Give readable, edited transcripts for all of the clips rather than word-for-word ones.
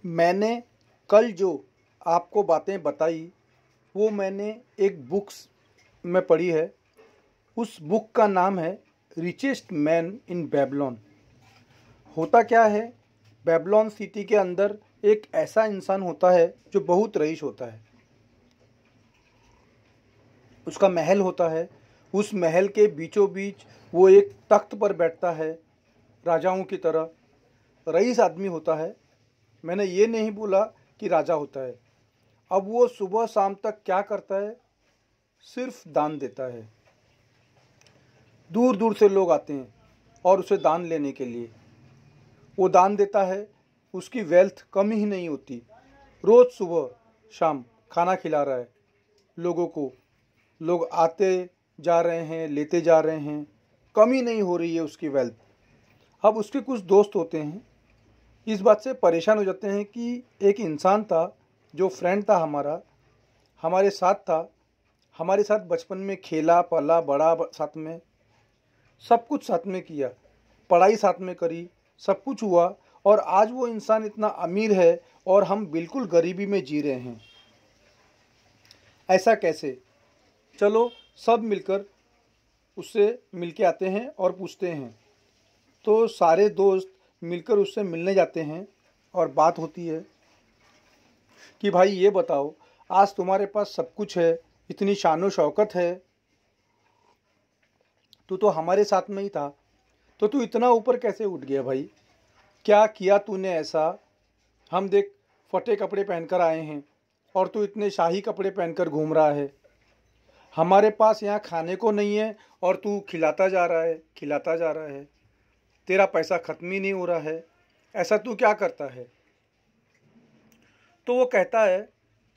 मैंने कल जो आपको बातें बताई वो मैंने एक बुक्स में पढ़ी है। उस बुक का नाम है रिचेस्ट मैन इन बेबीलोन। होता क्या है, बेबीलोन सिटी के अंदर एक ऐसा इंसान होता है जो बहुत रईस होता है। उसका महल होता है, उस महल के बीचों बीच वो एक तख्त पर बैठता है, राजाओं की तरह रईस आदमी होता है। मैंने ये नहीं बोला कि राजा होता है। अब वो सुबह शाम तक क्या करता है, सिर्फ दान देता है। दूर दूर से लोग आते हैं और उसे दान लेने के लिए। वो दान देता है, उसकी वेल्थ कम ही नहीं होती। रोज़ सुबह शाम खाना खिला रहा है लोगों को। लोग आते जा रहे हैं, लेते जा रहे हैं, कमी नहीं हो रही है उसकी वेल्थ। अब उसके कुछ दोस्त होते हैं, इस बात से परेशान हो जाते हैं कि एक इंसान था जो फ्रेंड था हमारा, हमारे साथ था, हमारे साथ बचपन में खेला पला बड़ा, साथ में सब कुछ साथ में किया, पढ़ाई साथ में करी, सब कुछ हुआ, और आज वो इंसान इतना अमीर है और हम बिल्कुल गरीबी में जी रहे हैं। ऐसा कैसे? चलो सब मिलकर उससे मिलके आते हैं और पूछते हैं। तो सारे दोस्त मिलकर उससे मिलने जाते हैं और बात होती है कि भाई ये बताओ, आज तुम्हारे पास सब कुछ है, इतनी शानो शौकत है, तू तो हमारे साथ में ही था, तो तू इतना ऊपर कैसे उठ गया भाई? क्या किया तूने ऐसा? हम देख फटे कपड़े पहनकर आए हैं और तू इतने शाही कपड़े पहनकर घूम रहा है। हमारे पास यहाँ खाने को नहीं है और तू खिलाता जा रहा है, खिलाता जा रहा है। तेरा पैसा ख़त्म ही नहीं हो रहा है, ऐसा तू क्या करता है? तो वो कहता है,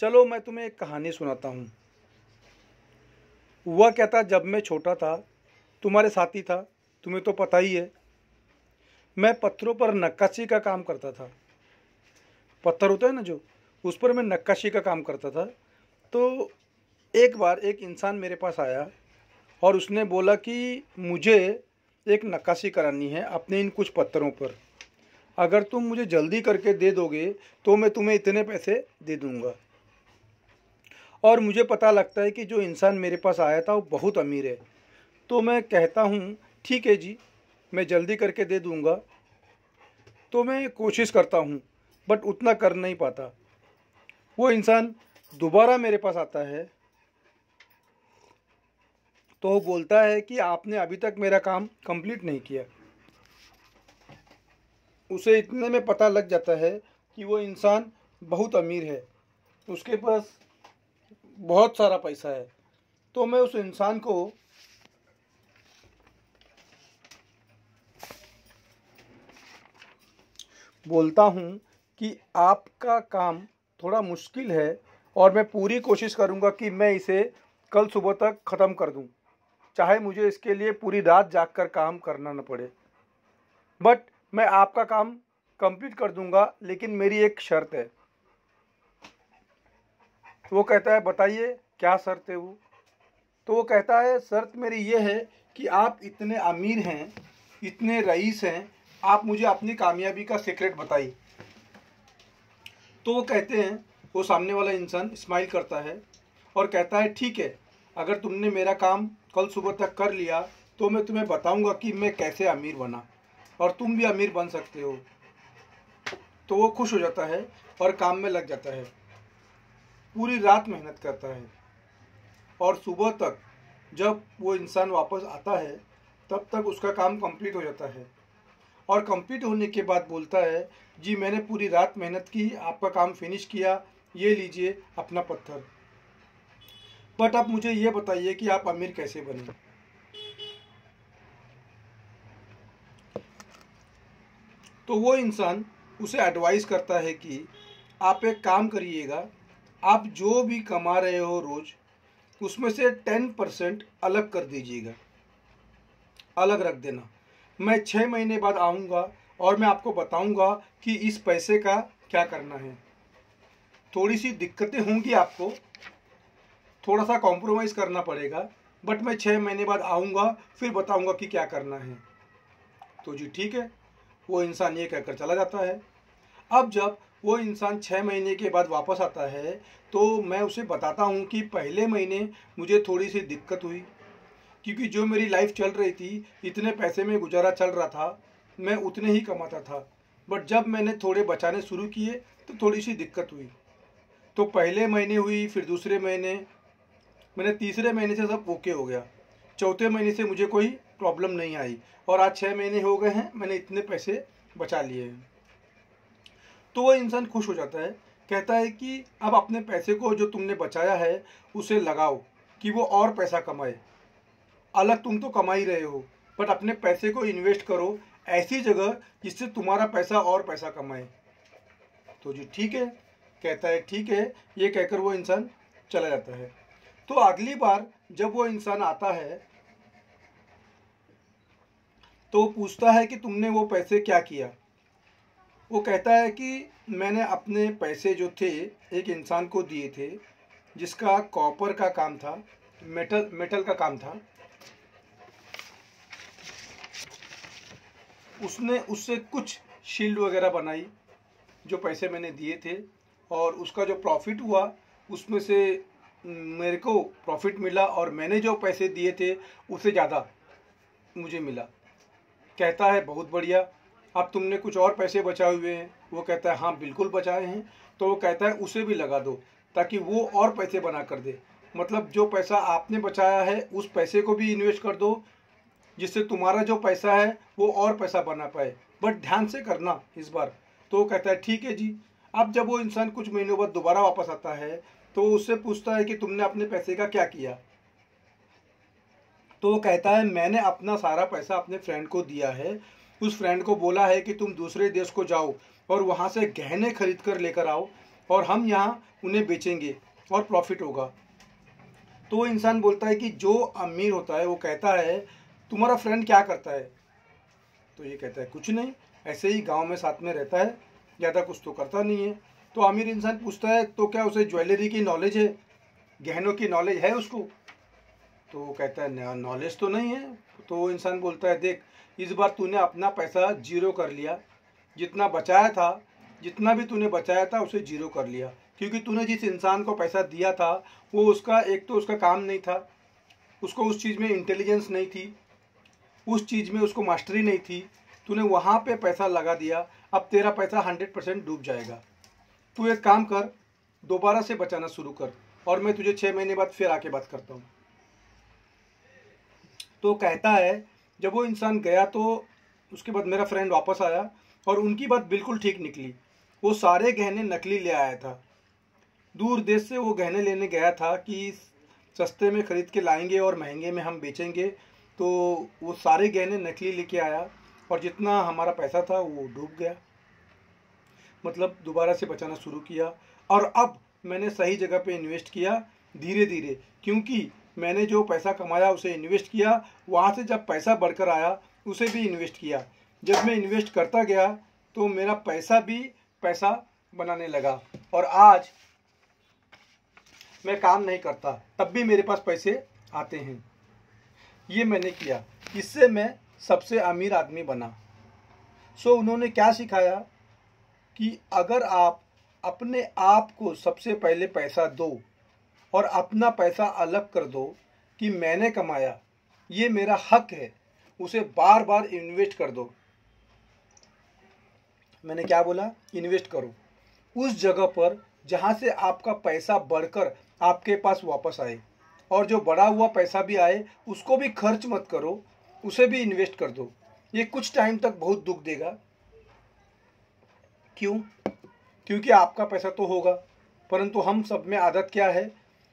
चलो मैं तुम्हें एक कहानी सुनाता हूँ। हुआ क्या था, जब मैं छोटा था, तुम्हारे साथी था, तुम्हें तो पता ही है, मैं पत्थरों पर नक्काशी का काम करता था। पत्थर होता है ना जो, उस पर मैं नक्काशी का काम करता था। तो एक बार एक इंसान मेरे पास आया और उसने बोला कि मुझे एक नक्काशी करानी है अपने इन कुछ पत्थरों पर। अगर तुम मुझे जल्दी करके दे दोगे तो मैं तुम्हें इतने पैसे दे दूंगा। और मुझे पता लगता है कि जो इंसान मेरे पास आया था वो बहुत अमीर है। तो मैं कहता हूँ ठीक है जी, मैं जल्दी करके दे दूंगा। तो मैं कोशिश करता हूँ बट उतना कर नहीं पाता। वो इंसान दोबारा मेरे पास आता है तो वो बोलता है कि आपने अभी तक मेरा काम कंप्लीट नहीं किया। उसे इतने में पता लग जाता है कि वो इंसान बहुत अमीर है, उसके पास बहुत सारा पैसा है। तो मैं उस इंसान को बोलता हूँ कि आपका काम थोड़ा मुश्किल है और मैं पूरी कोशिश करूँगा कि मैं इसे कल सुबह तक ख़त्म कर दूँ, चाहे मुझे इसके लिए पूरी रात जागकर काम करना न पड़े। बट मैं आपका काम कंप्लीट कर दूँगा, लेकिन मेरी एक शर्त है। वो कहता है बताइए क्या शर्त है वो? तो वो कहता है शर्त मेरी ये है कि आप इतने अमीर हैं, इतने रईस हैं, आप मुझे अपनी कामयाबी का सीक्रेट बताइए। तो वो कहते हैं, वो सामने वाला इंसान स्माइल करता है और कहता है ठीक है, अगर तुमने मेरा काम कल सुबह तक कर लिया तो मैं तुम्हें बताऊंगा कि मैं कैसे अमीर बना और तुम भी अमीर बन सकते हो। तो वो खुश हो जाता है और काम में लग जाता है, पूरी रात मेहनत करता है और सुबह तक जब वो इंसान वापस आता है तब तक उसका काम कंप्लीट हो जाता है। और कंप्लीट होने के बाद बोलता है जी मैंने पूरी रात मेहनत की, आपका काम फिनिश किया, ये लीजिए अपना पत्थर। बट अब मुझे ये बताइए कि आप अमीर कैसे बने? तो वो इंसान उसे एडवाइस करता है कि आप एक काम करिएगा, आप जो भी कमा रहे हो रोज़, उसमें से 10% अलग कर दीजिएगा, अलग रख देना। मैं 6 महीने बाद आऊँगा और मैं आपको बताऊँगा कि इस पैसे का क्या करना है। थोड़ी सी दिक्कतें होंगी, आपको थोड़ा सा कॉम्प्रोमाइज़ करना पड़ेगा, बट मैं 6 महीने बाद आऊँगा, फिर बताऊँगा कि क्या करना है। तो जी ठीक है, वो इंसान ये कहकर चला जाता है। अब जब वो इंसान 6 महीने के बाद वापस आता है तो मैं उसे बताता हूँ कि पहले महीने मुझे थोड़ी सी दिक्कत हुई, क्योंकि जो मेरी लाइफ चल रही थी, इतने पैसे में गुजारा चल रहा था, मैं उतने ही कमाता था। बट जब मैंने थोड़े बचाने शुरू किए तो थोड़ी सी दिक्कत हुई। तो पहले महीने हुई, फिर दूसरे महीने, मैंने तीसरे महीने से सब ओके हो गया। चौथे महीने से मुझे कोई प्रॉब्लम नहीं आई और आज 6 महीने हो गए हैं, मैंने इतने पैसे बचा लिए हैं। तो वो इंसान खुश हो जाता है, कहता है कि अब अपने पैसे को जो तुमने बचाया है उसे लगाओ कि वो और पैसा कमाए। अलग तुम तो कमा ही रहे हो, बट अपने पैसे को इन्वेस्ट करो ऐसी जगह जिससे तुम्हारा पैसा और पैसा कमाए। तो जी ठीक है, कहता है ठीक है, ये कहकर वो इंसान चला जाता है। तो अगली बार जब वो इंसान आता है तो वो पूछता है कि तुमने वो पैसे क्या किया। वो कहता है कि मैंने अपने पैसे जो थे एक इंसान को दिए थे जिसका कॉपर का काम था, मेटल का काम था। उसने उससे कुछ शील्ड वगैरह बनाई जो पैसे मैंने दिए थे, और उसका जो प्रॉफिट हुआ उसमें से मेरे को प्रॉफिट मिला और मैंने जो पैसे दिए थे उससे ज़्यादा मुझे मिला। कहता है बहुत बढ़िया, अब तुमने कुछ और पैसे बचाए हुए हैं। वो कहता है हाँ बिल्कुल बचाए हैं। तो वो कहता है उसे भी लगा दो ताकि वो और पैसे बना कर दे। मतलब जो पैसा आपने बचाया है उस पैसे को भी इन्वेस्ट कर दो जिससे तुम्हारा जो पैसा है वो और पैसा बना पाए, बट ध्यान से करना इस बार। तो वो कहता है ठीक है जी। अब जब वो इंसान कुछ महीनों बाद दोबारा वापस आता है तो उससे पूछता है कि तुमने अपने पैसे का क्या किया। तो वो कहता है मैंने अपना सारा पैसा अपने फ्रेंड को दिया है। उस फ्रेंड को बोला है कि तुम दूसरे देश को जाओ और वहाँ से गहने खरीद कर लेकर आओ और हम यहाँ उन्हें बेचेंगे और प्रॉफिट होगा। तो वो इंसान बोलता है कि जो अमीर होता है वो कहता है तुम्हारा फ्रेंड क्या करता है। तो ये कहता है कुछ नहीं, ऐसे ही गांव में साथ में रहता है, ज़्यादा कुछ तो करता नहीं है। तो अमीर इंसान पूछता है तो क्या उसे ज्वेलरी की नॉलेज है, गहनों की नॉलेज है उसको। तो वो कहता है नॉलेज तो नहीं है। तो वो इंसान बोलता है देख, इस बार तूने अपना पैसा जीरो कर लिया, जितना बचाया था, जितना भी तूने बचाया था उसे जीरो कर लिया, क्योंकि तूने जिस इंसान को पैसा दिया था वो उसका एक तो उसका काम नहीं था, उसको उस चीज़ में इंटेलिजेंस नहीं थी, उस चीज़ में उसको मास्टरी नहीं थी। तूने वहाँ पे पैसा लगा दिया, अब तेरा पैसा 100% डूब जाएगा। तू एक काम कर, दोबारा से बचाना शुरू कर और मैं तुझे 6 महीने बाद फिर आके बात करता हूँ। तो कहता है जब वो इंसान गया तो उसके बाद मेरा फ्रेंड वापस आया और उनकी बात बिल्कुल ठीक निकली। वो सारे गहने नकली ले आया था, दूर देश से वो गहने लेने गया था कि सस्ते में ख़रीद के लाएंगे और महंगे में हम बेचेंगे। तो वो सारे गहने नकली लेके आया और जितना हमारा पैसा था वो डूब गया। मतलब दोबारा से बचाना शुरू किया और अब मैंने सही जगह पे इन्वेस्ट किया धीरे धीरे, क्योंकि मैंने जो पैसा कमाया उसे इन्वेस्ट किया, वहाँ से जब पैसा बढ़कर आया उसे भी इन्वेस्ट किया। जब मैं इन्वेस्ट करता गया तो मेरा पैसा भी पैसा बनाने लगा और आज मैं काम नहीं करता तब भी मेरे पास पैसे आते हैं। ये मैंने किया, इससे मैं सबसे अमीर आदमी बना। सो उन्होंने क्या सिखाया कि अगर आप अपने आप को सबसे पहले पैसा दो और अपना पैसा अलग कर दो कि मैंने कमाया, ये मेरा हक है, उसे बार बार इन्वेस्ट कर दो। मैंने क्या बोला? इन्वेस्ट करो उस जगह पर जहाँ से आपका पैसा बढ़कर आपके पास वापस आए, और जो बढ़ा हुआ पैसा भी आए उसको भी खर्च मत करो, उसे भी इन्वेस्ट कर दो। ये कुछ टाइम तक बहुत दुख देगा। क्यों? क्योंकि आपका पैसा तो होगा, परंतु हम सब में आदत क्या है?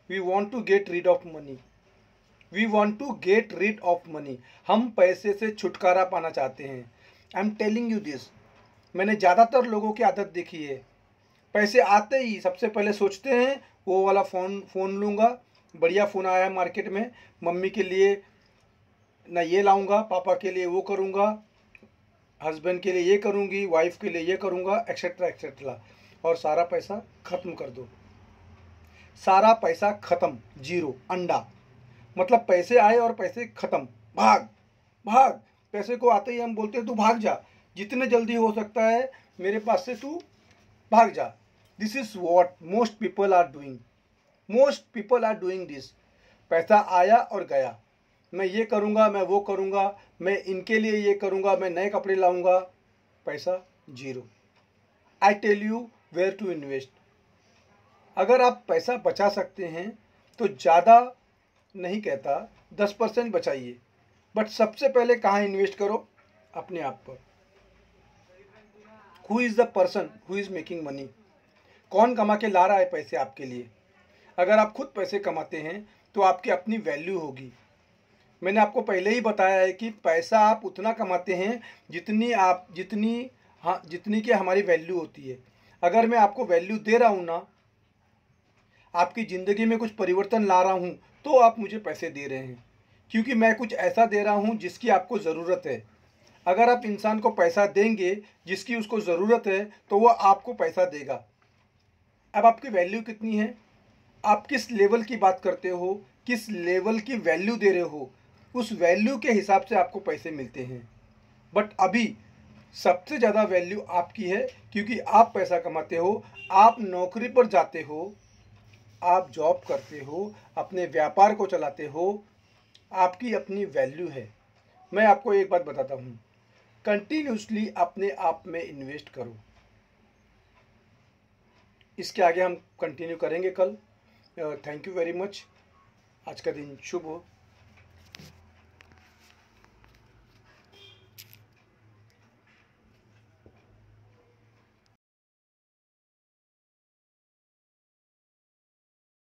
We want to get rid of money, we want to get rid of money. हम पैसे से छुटकारा पाना चाहते हैं। I am telling you this, मैंने ज़्यादातर लोगों की आदत देखी है। पैसे आते ही सबसे पहले सोचते हैं वो वाला फ़ोन लूँगा, बढ़िया फ़ोन आया है मार्केट में, मम्मी के लिए ना ये लाऊंगा, पापा के लिए वो करूँगा, हस्बैंड के लिए ये करूँगी, वाइफ के लिए ये करूँगा, एक्सेट्रा एक्सेट्रा, और सारा पैसा ख़त्म कर दो। सारा पैसा ख़त्म, जीरो, अंडा। मतलब पैसे आए और पैसे ख़त्म, भाग भाग। पैसे को आते ही हम बोलते हैं तू भाग जा, जितने जल्दी हो सकता है मेरे पास से तू भाग जा। This is what most people are doing, most people are doing this. पैसा आया और गया, मैं ये करूँगा, मैं वो करूँगा, मैं इनके लिए ये करूँगा, मैं नए कपड़े लाऊंगा, पैसा जीरो। I tell you where to invest. अगर आप पैसा बचा सकते हैं तो ज़्यादा नहीं कहता, 10% बचाइए, बट सबसे पहले कहाँ इन्वेस्ट करो? अपने आप पर। Who is the person who is making money? कौन कमा के ला रहा है पैसे आपके लिए? अगर आप खुद पैसे कमाते हैं तो आपकी अपनी वैल्यू होगी। मैंने आपको पहले ही बताया है कि पैसा आप उतना कमाते हैं जितनी की हमारी वैल्यू होती है। अगर मैं आपको वैल्यू दे रहा हूँ ना, आपकी ज़िंदगी में कुछ परिवर्तन ला रहा हूँ, तो आप मुझे पैसे दे रहे हैं, क्योंकि मैं कुछ ऐसा दे रहा हूँ जिसकी आपको ज़रूरत है। अगर आप इंसान को पैसा देंगे जिसकी उसको ज़रूरत है तो वो आपको पैसा देगा। अब आपकी वैल्यू कितनी है, आप किस लेवल की बात करते हो, किस लेवल की वैल्यू दे रहे हो, उस वैल्यू के हिसाब से आपको पैसे मिलते हैं। बट अभी सबसे ज़्यादा वैल्यू आपकी है, क्योंकि आप पैसा कमाते हो, आप नौकरी पर जाते हो, आप जॉब करते हो, अपने व्यापार को चलाते हो, आपकी अपनी वैल्यू है। मैं आपको एक बात बताता हूँ, कंटिन्यूसली अपने आप में इन्वेस्ट करो। इसके आगे हम कंटिन्यू करेंगे कल। Thank you very much. आज का दिन शुभ हो।